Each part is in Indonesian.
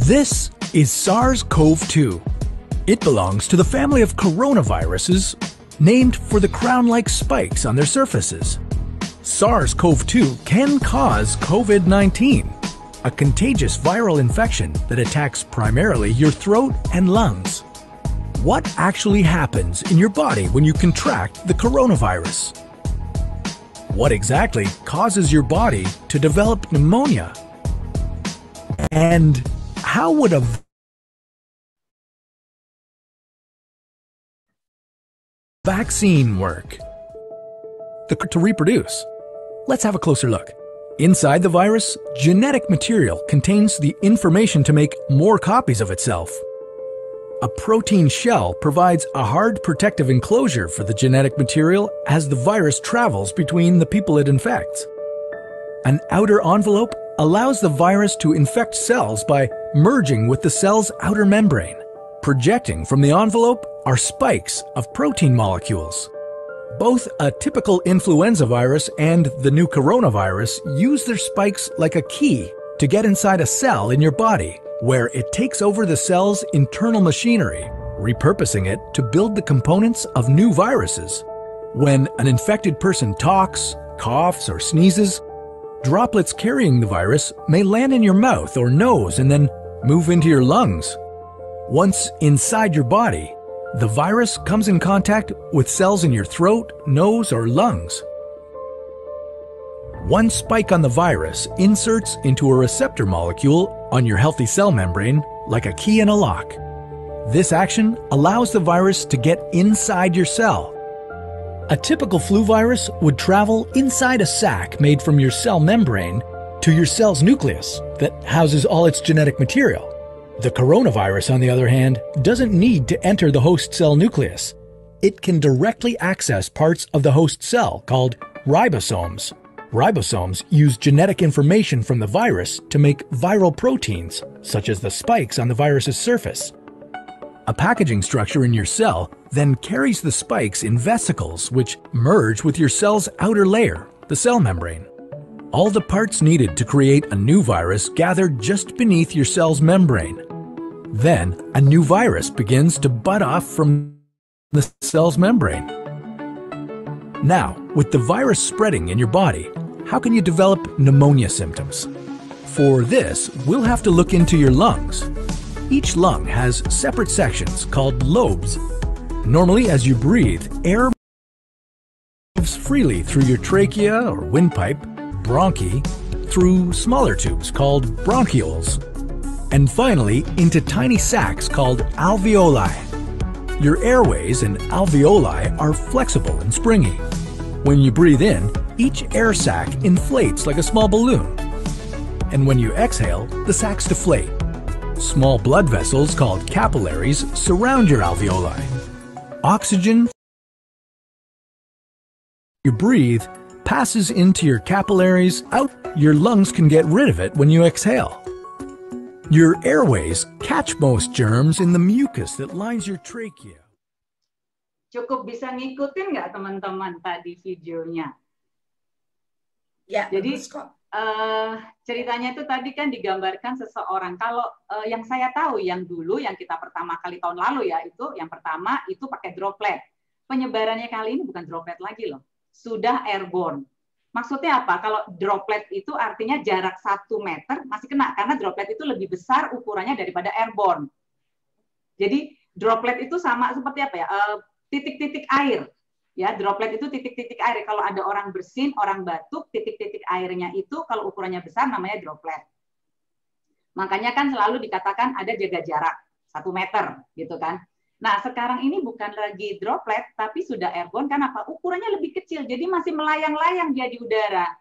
This is SARS-CoV-2. It belongs to the family of coronaviruses named for the crown-like spikes on their surfaces. SARS-CoV-2 can cause COVID-19, a contagious viral infection that attacks primarily your throat and lungs. What actually happens in your body when you contract the coronavirus? What exactly causes your body to develop pneumonia? And how would a vaccine work? To reproduce. Let's have a closer look. Inside the virus, genetic material contains the information to make more copies of itself. A protein shell provides a hard protective enclosure for the genetic material as the virus travels between the people it infects. An outer envelope allows the virus to infect cells by merging with the cell's outer membrane. Projecting from the envelope are spikes of protein molecules. Both a typical influenza virus and the new coronavirus use their spikes like a key to get inside a cell in your body, where it takes over the cell's internal machinery, repurposing it to build the components of new viruses. When an infected person talks, coughs, or sneezes, droplets carrying the virus may land in your mouth or nose and then move into your lungs. Once inside your body, the virus comes in contact with cells in your throat, nose, or lungs. One spike on the virus inserts into a receptor molecule on your healthy cell membrane like a key in a lock. This action allows the virus to get inside your cell. A typical flu virus would travel inside a sac made from your cell membrane to your cell's nucleus that houses all its genetic material. The coronavirus, on the other hand, doesn't need to enter the host cell nucleus. It can directly access parts of the host cell called ribosomes. Ribosomes use genetic information from the virus to make viral proteins, such as the spikes on the virus's surface. A packaging structure in your cell then carries the spikes in vesicles which merge with your cell's outer layer, the cell membrane. All the parts needed to create a new virus gather just beneath your cell's membrane. Then, a new virus begins to bud off from the cell's membrane. Now, with the virus spreading in your body, how can you develop pneumonia symptoms? For this, we'll have to look into your lungs. Each lung has separate sections called lobes. Normally, as you breathe, air moves freely through your trachea or windpipe, bronchi, through smaller tubes called bronchioles, and finally into tiny sacs called alveoli. Your airways and alveoli are flexible and springy. When you breathe in, each air sac inflates like a small balloon. And when you exhale, the sacs deflate. Small blood vessels called capillaries surround your alveoli. Oxygen you breathe passes into your capillaries out. Your lungs can get rid of it when you exhale. Your airways catch most germs in the mucus that lines your trachea. Cukup bisa ngikutin nggak teman-teman tadi videonya? Ya, jadi ceritanya itu tadi kan digambarkan seseorang. Kalau yang saya tahu yang dulu yang kita pertama kali tahun lalu ya itu yang pertama itu pakai droplet. Penyebarannya kali ini bukan droplet lagi loh, sudah airborne. Maksudnya apa? Kalau droplet itu artinya jarak 1 meter masih kena karena droplet itu lebih besar ukurannya daripada airborne. Jadi droplet itu sama seperti apa ya? Titik-titik air. Ya, droplet itu titik-titik air. Kalau ada orang bersin, orang batuk, titik-titik airnya itu kalau ukurannya besar namanya droplet. Makanya kan selalu dikatakan ada jaga jarak 1 meter gitu kan. Nah, sekarang ini bukan lagi droplet, tapi sudah airborne. Kenapa? Ukurannya lebih kecil, jadi masih melayang-layang dia di udara.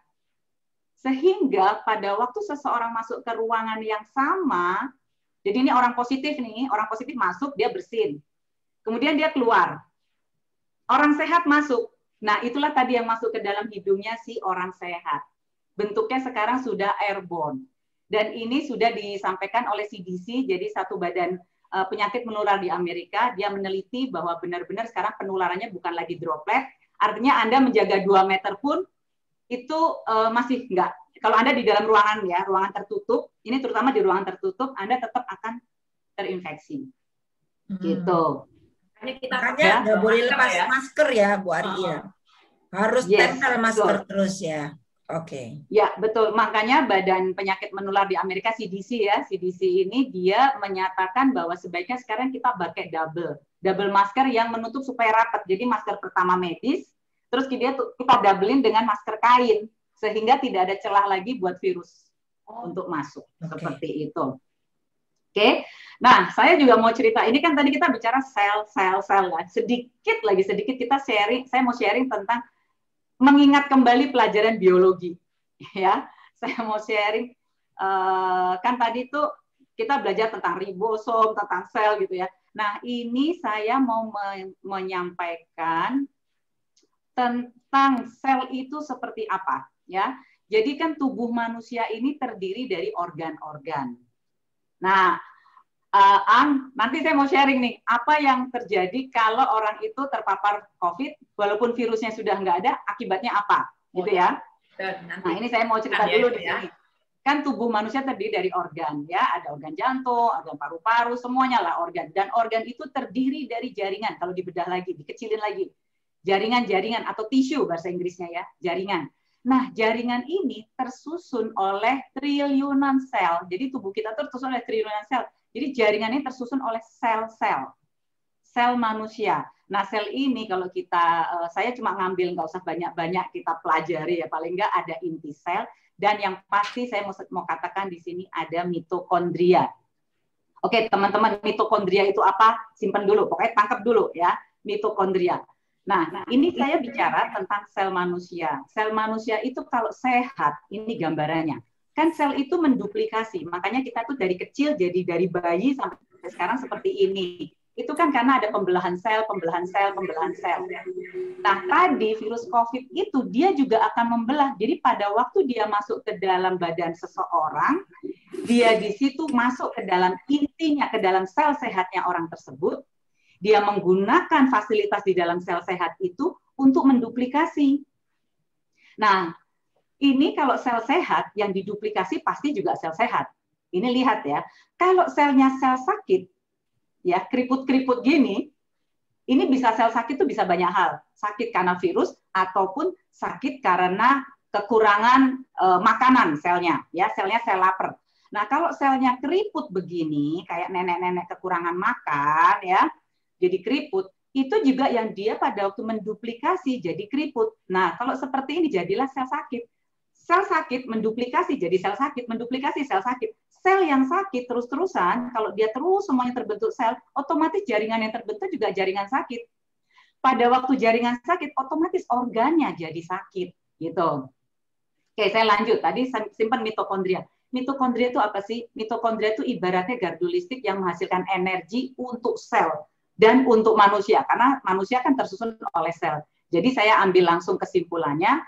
Sehingga pada waktu seseorang masuk ke ruangan yang sama, jadi ini orang positif nih, orang positif masuk, dia bersin. Kemudian dia keluar. Orang sehat masuk. Nah, itulah tadi yang masuk ke dalam hidungnya si orang sehat. Bentuknya sekarang sudah airborne. Dan ini sudah disampaikan oleh CDC, jadi satu badan penyakit menular di Amerika, dia meneliti bahwa benar-benar sekarang penularannya bukan lagi droplet, artinya Anda menjaga 2 meter pun itu masih enggak. Kalau Anda di dalam ruangan ya, ruangan tertutup, ini terutama di ruangan tertutup, Anda tetap akan terinfeksi. Gitu. Makanya nggak boleh lepas masker ya, Bu Ari ya. Harus tempel masker terus ya. Oke. Ya, betul. Makanya Badan Penyakit Menular di Amerika, CDC ya, CDC ini dia menyatakan bahwa sebaiknya sekarang kita pakai double masker yang menutup supaya rapat. Jadi masker pertama medis, terus kita doublein dengan masker kain sehingga tidak ada celah lagi buat virus untuk masuk. Seperti itu. Oke. Nah, saya juga mau cerita. Ini kan tadi kita bicara sel lah. Sedikit kita sharing. Saya mau sharing tentang mengingat kembali pelajaran biologi, ya. Saya mau sharing, kan tadi tuh kita belajar tentang ribosom, tentang sel gitu ya. Nah, ini saya mau menyampaikan tentang sel itu seperti apa, ya. Jadi kan tubuh manusia ini terdiri dari organ-organ. Nah, nanti saya mau sharing nih, apa yang terjadi kalau orang itu terpapar COVID, walaupun virusnya sudah nggak ada, akibatnya apa, gitu ya. Nah, ini saya mau cerita dulu di sini. Kan tubuh manusia terdiri dari organ, ya, ada organ jantung, organ paru-paru, semuanya lah organ. Dan organ itu terdiri dari jaringan, kalau dibedah lagi, dikecilin lagi. Jaringan-jaringan atau tisu bahasa Inggrisnya ya, jaringan. Nah, jaringan ini tersusun oleh triliunan sel. Jadi tubuh kita tersusun oleh triliunan sel. Jadi jaringan ini tersusun oleh sel manusia. Nah, sel ini kalau saya cuma ngambil, nggak usah banyak-banyak kita pelajari ya, paling nggak ada inti sel, dan yang pasti saya mau katakan di sini ada mitokondria. Oke, teman-teman, mitokondria itu apa? Simpan dulu, pokoknya tangkap dulu ya, mitokondria. Nah, ini saya bicara tentang sel manusia. Sel manusia itu kalau sehat, ini gambarannya. Kan sel itu menduplikasi, makanya kita tuh dari kecil, jadi dari bayi sampai sekarang seperti ini. Itu kan karena ada pembelahan sel. Nah, tadi virus COVID itu dia juga akan membelah. Jadi pada waktu dia masuk ke dalam badan seseorang, dia di situ masuk ke dalam intinya, ke dalam sel sehatnya orang tersebut, dia menggunakan fasilitas di dalam sel sehat itu untuk menduplikasi. Nah, ini kalau sel sehat yang diduplikasi pasti juga sel sehat. Ini lihat ya, kalau selnya sel sakit, ya keriput-keriput gini, ini bisa sel sakit itu bisa banyak hal. Sakit karena virus ataupun sakit karena kekurangan makanan selnya, ya selnya sel lapar. Nah, kalau selnya keriput begini, kayak nenek-nenek kekurangan makan, ya, jadi keriput, itu juga yang dia pada waktu menduplikasi jadi keriput. Nah, kalau seperti ini jadilah sel sakit. Sel sakit menduplikasi jadi sel sakit, menduplikasi sel sakit. Sel yang sakit terus-terusan, kalau dia terus semuanya terbentuk sel, otomatis jaringan yang terbentuk juga jaringan sakit. Pada waktu jaringan sakit, otomatis organnya jadi sakit, gitu. Oke, saya lanjut. Tadi simpan mitokondria. Mitokondria itu apa sih? Mitokondria itu ibaratnya gardu listrik yang menghasilkan energi untuk sel dan untuk manusia, karena manusia kan tersusun oleh sel. Jadi saya ambil langsung kesimpulannya,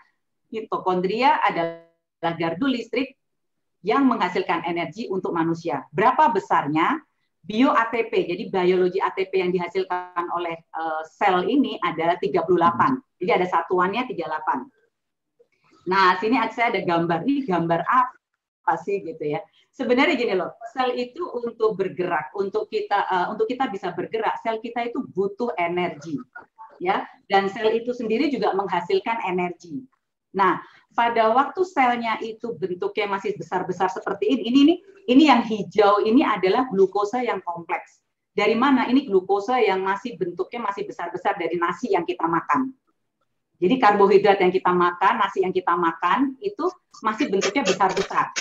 mitokondria adalah gardu listrik yang menghasilkan energi untuk manusia. Berapa besarnya? Bio ATP, jadi biologi ATP yang dihasilkan oleh sel ini adalah 38. Jadi ada satuannya 38. Nah, sini saya ada gambar. Ini gambar apa sih gitu ya? Sebenarnya gini loh, sel itu untuk bergerak, untuk kita bisa bergerak, sel kita itu butuh energi, ya. Dan sel itu sendiri juga menghasilkan energi. Nah, pada waktu selnya itu bentuknya masih besar-besar seperti ini yang hijau ini adalah glukosa yang kompleks. Dari mana? Ini glukosa yang masih bentuknya masih besar-besar dari nasi yang kita makan. Jadi karbohidrat yang kita makan, nasi yang kita makan itu masih bentuknya besar-besar.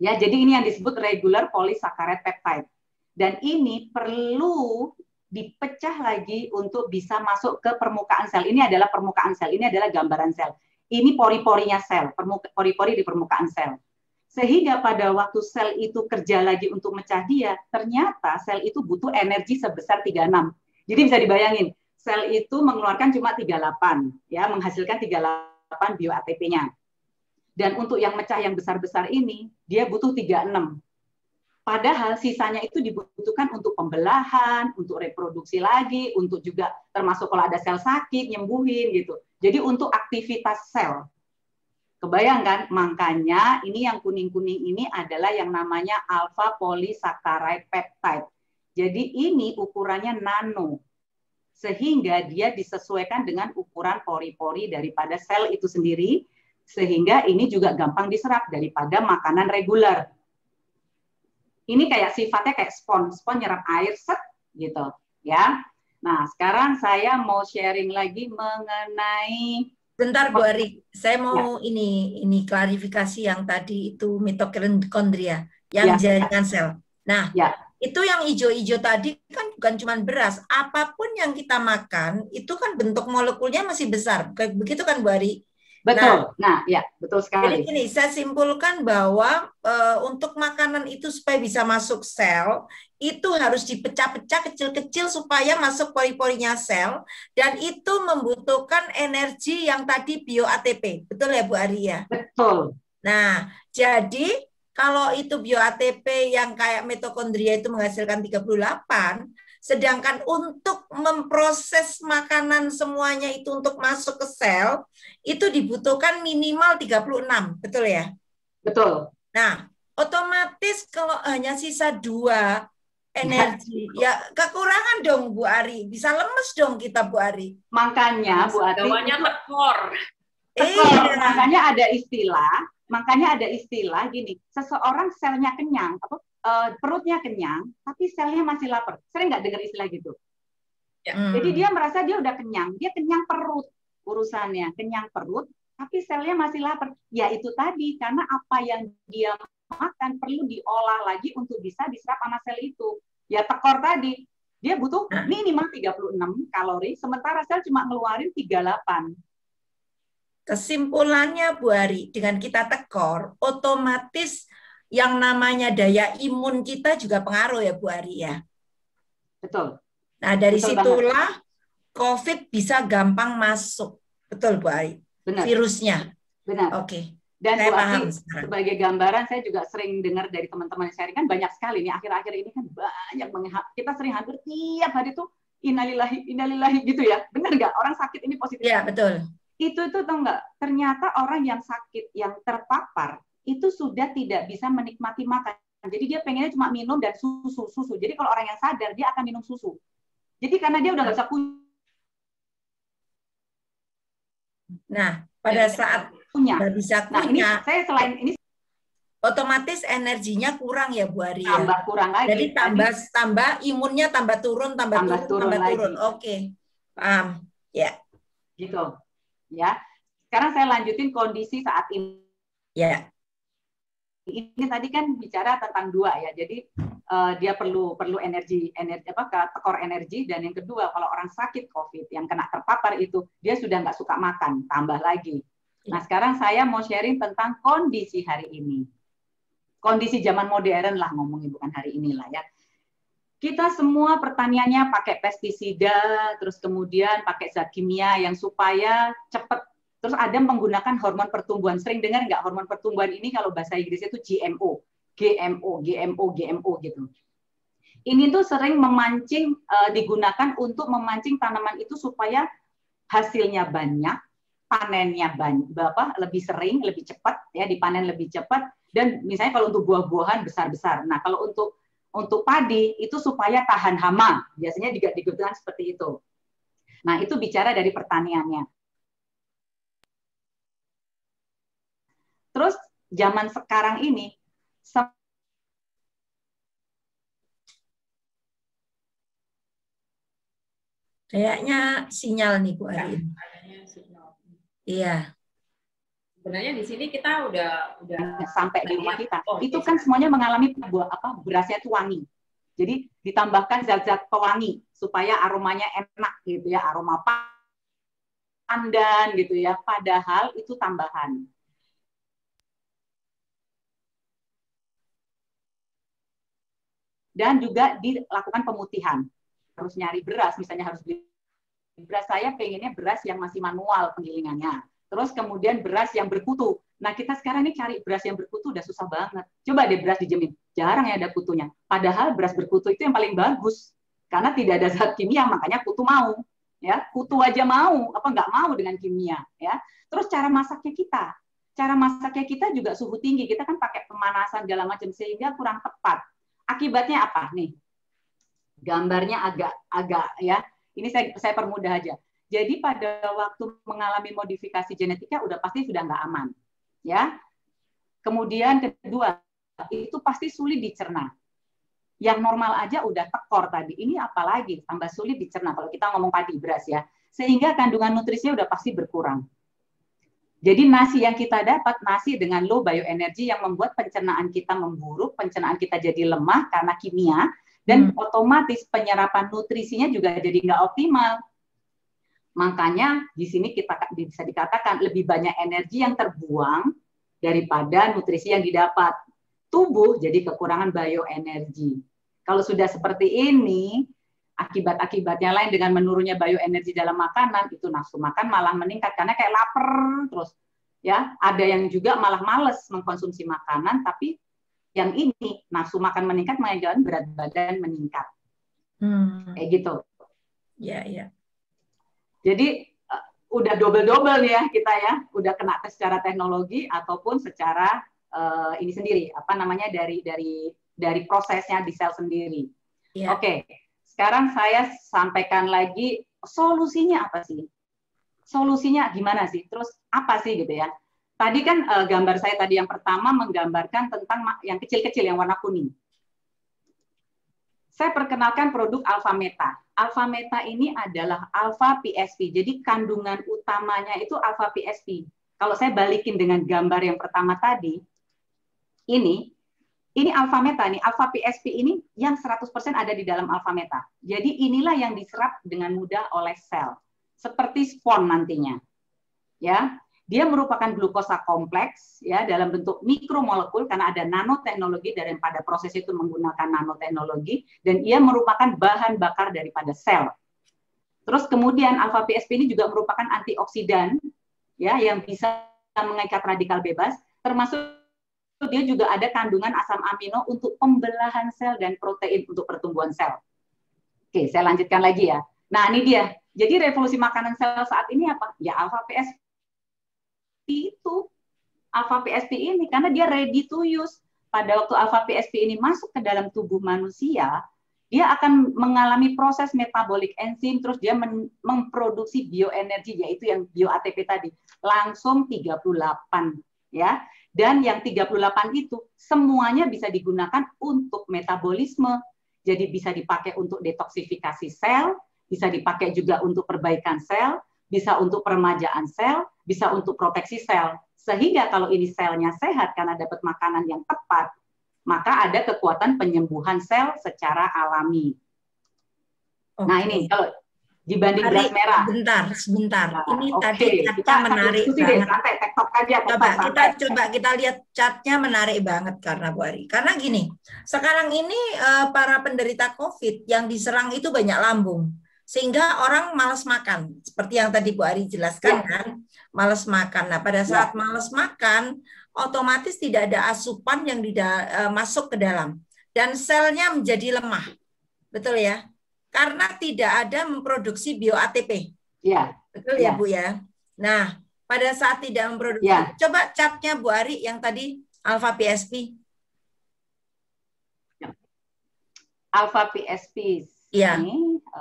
Ya, jadi ini yang disebut regular polysaccharide peptide. Dan ini perlu dipecah lagi untuk bisa masuk ke permukaan sel. Ini adalah permukaan sel, ini adalah gambaran sel. Ini pori-porinya sel, pori-pori di permukaan sel. Sehingga pada waktu sel itu kerja lagi untuk mecah dia, ternyata sel itu butuh energi sebesar 36. Jadi bisa dibayangin, sel itu mengeluarkan cuma 38, ya, menghasilkan 38 bio ATP-nya. Dan untuk yang mecah yang besar-besar ini, dia butuh 36. Padahal sisanya itu dibutuhkan untuk pembelahan, untuk reproduksi lagi, untuk juga termasuk kalau ada sel sakit, nyembuhin gitu. Jadi untuk aktivitas sel. Kebayang kan? Makanya ini yang kuning-kuning ini adalah yang namanya alpha polysaccharide peptide. Jadi ini ukurannya nano, sehingga dia disesuaikan dengan ukuran pori-pori daripada sel itu sendiri, sehingga ini juga gampang diserap daripada makanan reguler. Ini kayak sifatnya kayak spons nyerap air set gitu ya. Nah, sekarang saya mau sharing lagi mengenai bentar Bu Ari, saya mau ini klarifikasi yang tadi itu mitokondria yang jaringan sel. Nah, itu yang hijau-hijau tadi kan bukan cuma beras, apapun yang kita makan itu kan bentuk molekulnya masih besar, begitu kan Bu Ari? Betul. Nah, ya, betul sekali. Jadi ini saya simpulkan bahwa untuk makanan itu supaya bisa masuk sel, itu harus dipecah-pecah kecil-kecil supaya masuk pori-porinya sel, dan itu membutuhkan energi yang tadi bio ATP. Betul ya Bu Arya? Betul. Nah, jadi kalau itu bio ATP yang kayak mitokondria itu menghasilkan 38, sedangkan untuk memproses makanan semuanya itu untuk masuk ke sel, itu dibutuhkan minimal 36, betul ya? Betul. Nah, otomatis kalau hanya sisa 2 energi, ya kekurangan dong Bu Ari. Bisa lemes dong kita Bu Ari. Makanya Bu Ari. Namanya tekor. Makanya ada istilah gini, seseorang selnya kenyang, perutnya kenyang, tapi selnya masih lapar. Sering nggak dengar istilah gitu? Ya. Jadi dia merasa dia udah kenyang, dia kenyang perut urusannya, kenyang perut, tapi selnya masih lapar. Ya itu tadi, karena apa yang dia makan perlu diolah lagi untuk bisa diserap sama sel itu. Ya tekor tadi, dia butuh minimal 36 kalori, sementara sel cuma ngeluarin 38. Kesimpulannya Bu Ari, dengan kita tekor, otomatis yang namanya daya imun kita juga pengaruh ya Bu Ari ya. Betul. Nah dari situlah COVID bisa gampang masuk. Betul Bu Ari. Benar. Virusnya. Benar. Oke. Dan Bu Ari, sebagai gambaran saya juga sering dengar dari teman-teman yang sharing kan banyak sekali nih akhir-akhir ini kan banyak kita sering hampir tiap hari tuh innalillahi gitu ya. Benar nggak? Orang sakit ini positif. Iya betul. Itu tahu nggak? Ternyata orang yang sakit yang terpapar itu sudah tidak bisa menikmati makan. Jadi dia pengennya cuma minum dan susu. Jadi kalau orang yang sadar dia akan minum susu. Jadi karena dia udah nggak bisa punya. Nah pada saat nggak bisa punya, ini saya selain ini otomatis energinya kurang ya Bu Ari. Tambah kurang lagi. Jadi tambah imunnya tambah turun. Oke, paham. Ya. Gitu. Ya. Sekarang saya lanjutin kondisi saat ini. Ya. Ini tadi kan bicara tentang 2 ya. Jadi dia perlu energi tekor energi, dan yang kedua kalau orang sakit COVID yang kena terpapar itu dia sudah nggak suka makan, tambah lagi. Nah, sekarang saya mau sharing tentang kondisi hari ini. Kondisi zaman modern lah ngomongin, bukan hari inilah ya. Kita semua pertaniannya pakai pestisida, terus kemudian pakai zat kimia yang supaya cepat. Terus ada menggunakan hormon pertumbuhan. Sering dengar nggak hormon pertumbuhan ini kalau bahasa Inggrisnya itu GMO gitu. Ini tuh sering memancing, digunakan untuk memancing tanaman itu supaya hasilnya banyak, panennya lebih sering, lebih cepat, ya dipanen lebih cepat. Dan misalnya kalau untuk buah-buahan besar-besar. Nah kalau untuk padi itu supaya tahan hama, biasanya juga digunakan seperti itu. Nah itu bicara dari pertaniannya. Terus zaman sekarang ini kayaknya sinyal nih Bu Ari. Iya. Sebenarnya di sini kita udah sampai di rumah kita. Itu kan semuanya mengalami berasnya itu wangi. Jadi ditambahkan zat-zat pewangi supaya aromanya enak gitu ya, aroma pandan gitu ya. Padahal itu tambahan. Dan juga dilakukan pemutihan. Harus nyari beras, misalnya harus beli beras, saya pengennya beras yang masih manual penggilingannya. Terus kemudian beras yang berkutu. Nah kita sekarang ini cari beras yang berkutu udah susah banget. Coba deh beras dijamin, jarang ya ada kutunya. Padahal beras berkutu itu yang paling bagus. Karena tidak ada zat kimia, makanya kutu mau. Ya, kutu aja mau, apa nggak mau dengan kimia. Ya. Terus cara masaknya kita. cara masaknya kita juga suhu tinggi, kita kan pakai pemanasan segala macam sehingga kurang tepat. Akibatnya apa nih? Gambarnya agak ya. Ini saya permudah aja. Jadi pada waktu mengalami modifikasi genetika udah pasti sudah nggak aman, ya. Kemudian kedua, itu pasti sulit dicerna. Yang normal aja udah tekor tadi. Ini apalagi tambah sulit dicerna kalau kita ngomong padi beras ya. Sehingga kandungan nutrisinya udah pasti berkurang. Jadi nasi yang kita dapat, nasi dengan low bioenergy yang membuat pencernaan kita memburuk, pencernaan kita jadi lemah karena kimia, dan otomatis penyerapan nutrisinya juga jadi nggak optimal. Makanya di sini kita bisa dikatakan lebih banyak energi yang terbuang daripada nutrisi yang didapat. Tubuh jadi kekurangan bioenergi. Kalau sudah seperti ini, akibat-akibatnya lain dengan menurunnya bioenergi dalam makanan, itu nafsu makan malah meningkat karena kayak lapar terus. Ya, ada yang juga malah males mengkonsumsi makanan, tapi yang ini nafsu makan meningkat mengakibatkan berat badan meningkat. Kayak gitu. Ya, ya. Jadi udah double-double nih ya kita ya, udah kena secara teknologi ataupun secara ini sendiri, apa namanya dari prosesnya di sel sendiri. Ya. Oke. Sekarang saya sampaikan lagi solusinya apa sih? Solusinya gimana sih? Terus apa sih gitu ya? Tadi kan gambar saya tadi yang pertama menggambarkan tentang yang kecil-kecil yang warna kuning. Saya perkenalkan produk Alpha Meta. Alpha Meta ini adalah Alpha PSP. Jadi kandungan utamanya itu Alpha PSP. Kalau saya balikin dengan gambar yang pertama tadi, ini Alpha Meta nih, Alpha PSP ini yang 100% ada di dalam Alpha Meta. Jadi inilah yang diserap dengan mudah oleh sel, seperti spon nantinya. Ya, dia merupakan glukosa kompleks ya dalam bentuk mikromolekul karena ada nanoteknologi daripada proses itu menggunakan nanoteknologi dan ia merupakan bahan bakar daripada sel. Terus kemudian Alpha PSP ini juga merupakan antioksidan ya yang bisa mengikat radikal bebas, termasuk dia juga ada kandungan asam amino untuk pembelahan sel dan protein untuk pertumbuhan sel. Oke, saya lanjutkan lagi ya. Nah, ini dia. Jadi revolusi makanan sel saat ini apa? Ya Alpha PSP itu. Alpha PSP ini karena dia ready to use. Pada waktu Alpha PSP ini masuk ke dalam tubuh manusia, dia akan mengalami proses metabolik enzim, terus dia memproduksi bioenergi, yaitu yang bio ATP tadi. Langsung 38 ya. Dan yang 38 itu semuanya bisa digunakan untuk metabolisme. Jadi bisa dipakai untuk detoksifikasi sel, bisa dipakai juga untuk perbaikan sel, bisa untuk peremajaan sel, bisa untuk proteksi sel. Sehingga kalau ini selnya sehat karena dapat makanan yang tepat, maka ada kekuatan penyembuhan sel secara alami. Nah ini kalau dibanding beras merah. Sebentar. Ini tadi catnya menarik banget. Coba kita lihat catnya menarik banget karena Bu Ari. Karena gini, sekarang ini para penderita COVID yang diserang itu banyak lambung. Sehingga orang malas makan. Seperti yang tadi Bu Ari jelaskan kan, malas makan. Nah, pada saat malas makan, otomatis tidak ada asupan yang masuk ke dalam. Dan selnya menjadi lemah. Betul ya? Karena tidak ada memproduksi bio ATP. Ya. Betul ya, Bu ya? Nah, pada saat tidak memproduksi, coba catnya Bu Ari yang tadi Alpha PSP. Alpha PSP. Ya.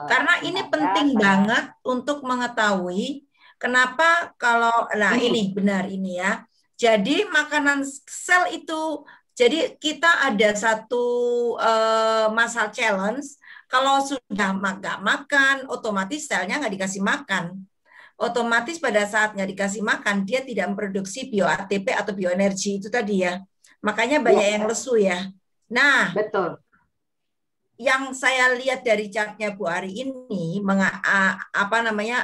Karena ini penting banget untuk mengetahui kenapa kalau ini benar ini ya. Jadi makanan sel itu, jadi kita ada satu muscle challenge. Kalau sudah nggak makan, otomatis selnya nggak dikasih makan. Otomatis pada saat nggak dikasih makan, dia tidak memproduksi bio ATP atau bioenergi itu tadi ya. Makanya banyak yang lesu ya. Nah, betul. Yang saya lihat dari chartnya Bu Ari ini,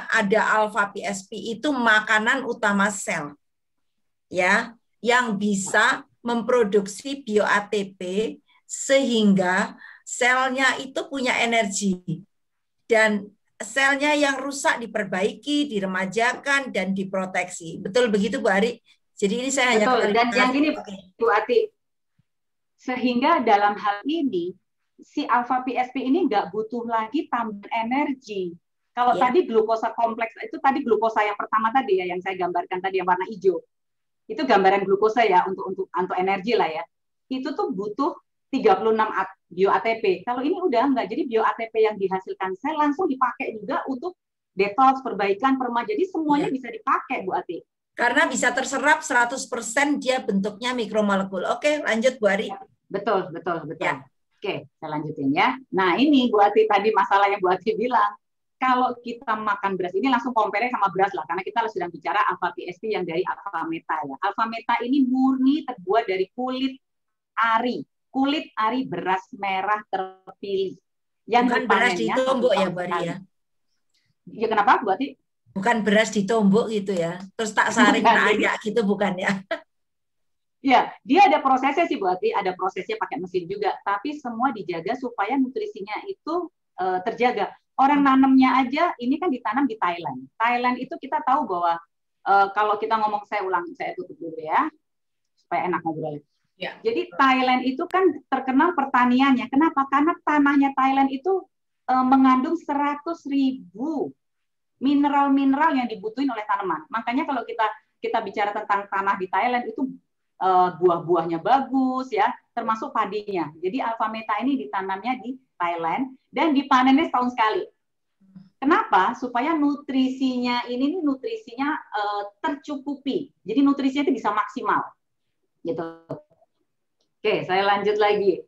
ada Alpha PSP itu makanan utama sel, ya, yang bisa memproduksi bio ATP sehingga selnya itu punya energi dan selnya yang rusak diperbaiki, diremajakan dan diproteksi. Betul begitu Bu Ari? Jadi ini saya hanya dan yang ini Bu Ati, sehingga dalam hal ini si Alpha PSP ini nggak butuh lagi tambahan energi. Kalau tadi glukosa kompleks itu tadi glukosa yang pertama tadi ya yang saya gambarkan tadi yang warna hijau. itu gambaran glukosa ya untuk energi lah ya. Itu tuh butuh 36 bio ATP. Kalau ini udah enggak, jadi bio ATP yang dihasilkan sel langsung dipakai juga untuk detox, perbaikan, jadi semuanya bisa dipakai Bu Ati. Karena bisa terserap 100% dia bentuknya mikromolekul. Oke, lanjut Bu Ari. Betul. Ya. Oke, saya lanjutin ya. Nah ini Bu Ati tadi masalah yang Bu Ati bilang, kalau kita makan beras ini langsung compare sama beras lah, karena kita sedang bicara alpha PSP yang dari alpha meta ya. Alpha meta ini murni terbuat dari kulit ari beras merah terpilih. Yang bukan beras ditumbuk ya, Bu Ari ya? Ya kenapa, Bu Ati? Bukan beras ditumbuk gitu ya, terus tak saring ayak gitu, bukan ya? Ya, dia ada prosesnya sih, Bu Ati, ada prosesnya pakai mesin juga, tapi semua dijaga supaya nutrisinya itu terjaga. Orang nanamnya aja, ini kan ditanam di Thailand. Thailand itu kita tahu bahwa kalau kita ngomong, saya tutup dulu ya, supaya enak ngobrolnya. Ya. Jadi Thailand itu kan terkenal pertaniannya. Kenapa? Karena tanahnya Thailand itu mengandung 100.000 mineral-mineral yang dibutuhin oleh tanaman. Makanya kalau kita bicara tentang tanah di Thailand itu buah-buahnya bagus ya, termasuk padinya. Jadi alpha meta ini ditanamnya di Thailand dan dipanennya setahun sekali. Kenapa? Supaya nutrisinya tercukupi. Jadi nutrisinya itu bisa maksimal. Gitu. Oke, saya lanjut lagi.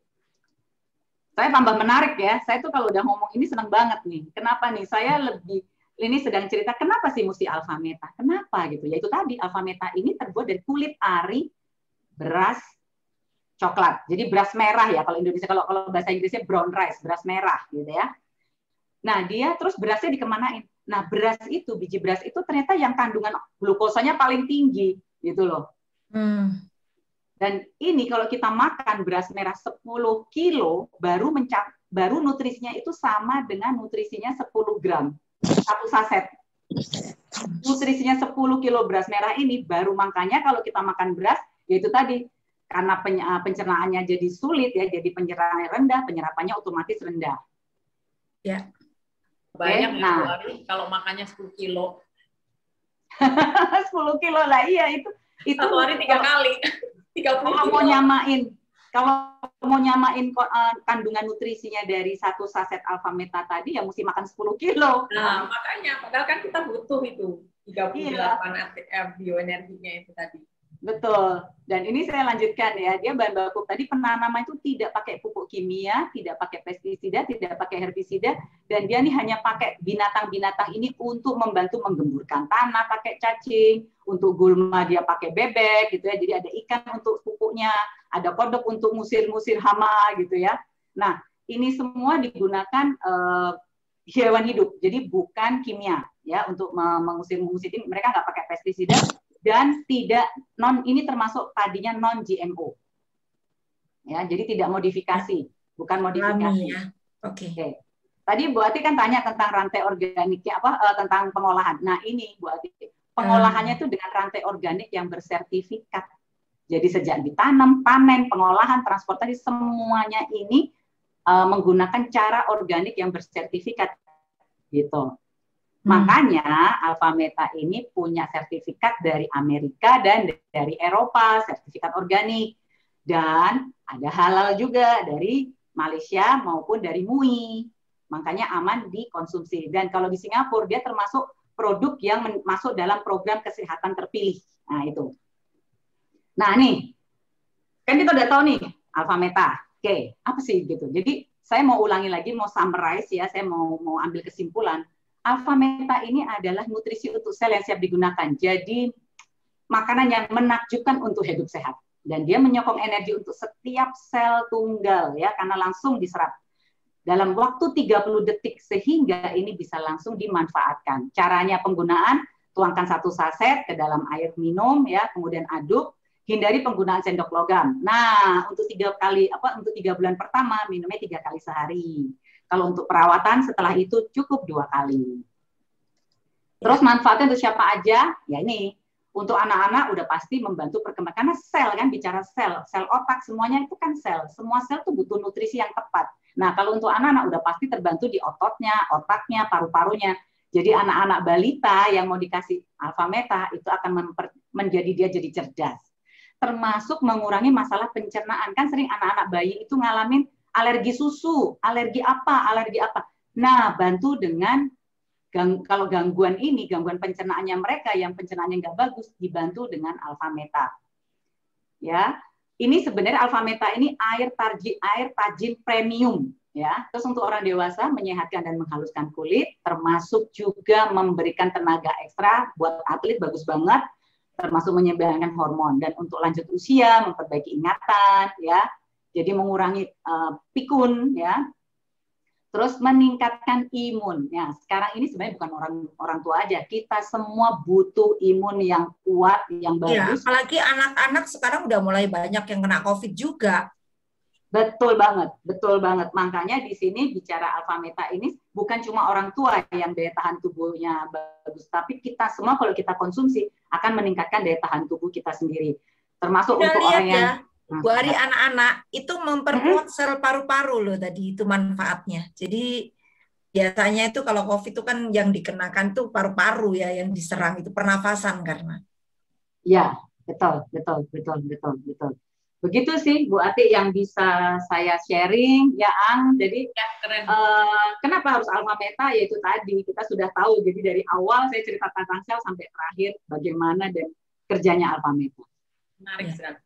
Saya tambah menarik ya. Saya tuh kalau udah ngomong ini senang banget nih. Kenapa nih? Saya ini sedang cerita kenapa sih mesti alpha meta? Kenapa gitu? Ya itu tadi alpha meta ini terbuat dari kulit ari beras coklat. Jadi beras merah ya kalau Indonesia, kalau bahasa Inggrisnya brown rice, beras merah gitu ya. Nah, dia terus berasnya dikemanain? Nah, beras itu, biji beras itu ternyata yang kandungan glukosanya paling tinggi gitu loh. Dan ini kalau kita makan beras merah 10 kilo baru nutrisinya itu sama dengan nutrisinya 10 gram. Satu saset. Nutrisinya 10 kilo beras merah ini baru, makanya kalau kita makan beras, yaitu tadi, karena pencernaannya jadi sulit ya, jadi pencernaan rendah, penyerapannya otomatis rendah. Ya. Banyak ya, Bu Ari, kalau makannya 10 kilo. 10 kilo lah, iya itu. Satu hari 3 kali. 30 kalau kilo. mau nyamain kandungan nutrisinya dari satu saset alpha meta tadi, ya mesti makan 10 kilo. Nah, makanya, padahal kan kita butuh itu 38 bioenerginya itu tadi. Betul. Dan ini saya lanjutkan ya, dia bahan baku tadi penanaman itu tidak pakai pupuk kimia, tidak pakai pestisida, tidak pakai herbisida, dan dia nih hanya pakai binatang-binatang ini untuk membantu menggemburkan tanah, pakai cacing, untuk gulma dia pakai bebek gitu ya. Jadi ada ikan untuk pupuknya, ada kodok untuk ngusir-ngusir hama gitu ya. Nah, ini semua digunakan hewan hidup, jadi bukan kimia ya untuk mengusir ini, mereka nggak pakai pestisida. Dan ini termasuk padinya non GMO. Ya, jadi tidak modifikasi, bukan modifikasi. Ya. Oke. Tadi Bu Ati kan tanya tentang rantai organiknya tentang pengolahan. Nah, ini Bu Ati, pengolahannya itu dengan rantai organik yang bersertifikat. Jadi sejak ditanam, panen, pengolahan, transportasi semuanya ini menggunakan cara organik yang bersertifikat. Gitu. Makanya alpha meta ini punya sertifikat dari Amerika dan dari Eropa, sertifikat organik. Dan ada halal juga dari Malaysia maupun dari MUI. Makanya aman dikonsumsi. Dan kalau di Singapura dia termasuk produk yang masuk dalam program kesehatan terpilih. Nah, itu. Nah, nih. Kan kita udah tahu nih alpha meta. Oke, apa sih gitu. Jadi saya mau ulangi lagi, mau summarize ya, saya mau ambil kesimpulan. Alpha meta ini adalah nutrisi untuk sel yang siap digunakan. Jadi makanan yang menakjubkan untuk hidup sehat. Dan dia menyokong energi untuk setiap sel tunggal ya, karena langsung diserap dalam waktu 30 detik sehingga ini bisa langsung dimanfaatkan. Caranya penggunaan, tuangkan 1 saset ke dalam air minum ya, kemudian aduk, hindari penggunaan sendok logam. Nah, untuk 3 bulan pertama minumnya 3 kali sehari. Kalau untuk perawatan setelah itu cukup 2 kali. Terus manfaatnya untuk siapa aja? Ya ini, untuk anak-anak udah pasti membantu perkembangan. Karena sel kan, bicara sel otak semuanya itu kan sel. Semua sel tuh butuh nutrisi yang tepat. Nah kalau untuk anak-anak udah pasti terbantu di ototnya, otaknya, paru-parunya. Jadi anak-anak balita yang mau dikasih alpha meta itu akan menjadi dia jadi cerdas. Termasuk mengurangi masalah pencernaan. Kan sering anak-anak bayi itu ngalamin alergi susu, alergi apa. Nah, bantu dengan kalau gangguan ini, gangguan pencernaannya mereka yang pencernaannya nggak bagus, dibantu dengan Alfameta. Ya, ini sebenarnya Alfameta ini air tajin premium. Ya, terus untuk orang dewasa menyehatkan dan menghaluskan kulit, termasuk juga memberikan tenaga ekstra buat atlet, bagus banget, termasuk menyeimbangkan hormon, dan untuk lanjut usia memperbaiki ingatan, ya, jadi mengurangi pikun, ya, terus meningkatkan imun. Ya, sekarang ini sebenarnya bukan orang tua aja, kita semua butuh imun yang kuat, yang bagus. Ya, apalagi anak-anak sekarang udah mulai banyak yang kena COVID juga. Betul banget, betul banget. Makanya di sini bicara Alfameta ini bukan cuma orang tua yang daya tahan tubuhnya bagus, tapi kita semua kalau kita konsumsi akan meningkatkan daya tahan tubuh kita sendiri. Termasuk udah untuk orang yang Bu Ari, anak-anak itu memperkuat sel paru-paru loh tadi itu manfaatnya. Jadi biasanya itu kalau COVID itu kan yang dikenakan tuh paru-paru ya, yang diserang itu pernafasan karena. Ya, betul. Begitu sih Bu Ati yang bisa saya sharing, ya Ang. Jadi ya, keren. Kenapa harus Alfameta? Yaitu tadi kita sudah tahu. Jadi dari awal saya cerita tentang sel sampai terakhir bagaimana dan kerjanya Alfameta. Menarik sekali.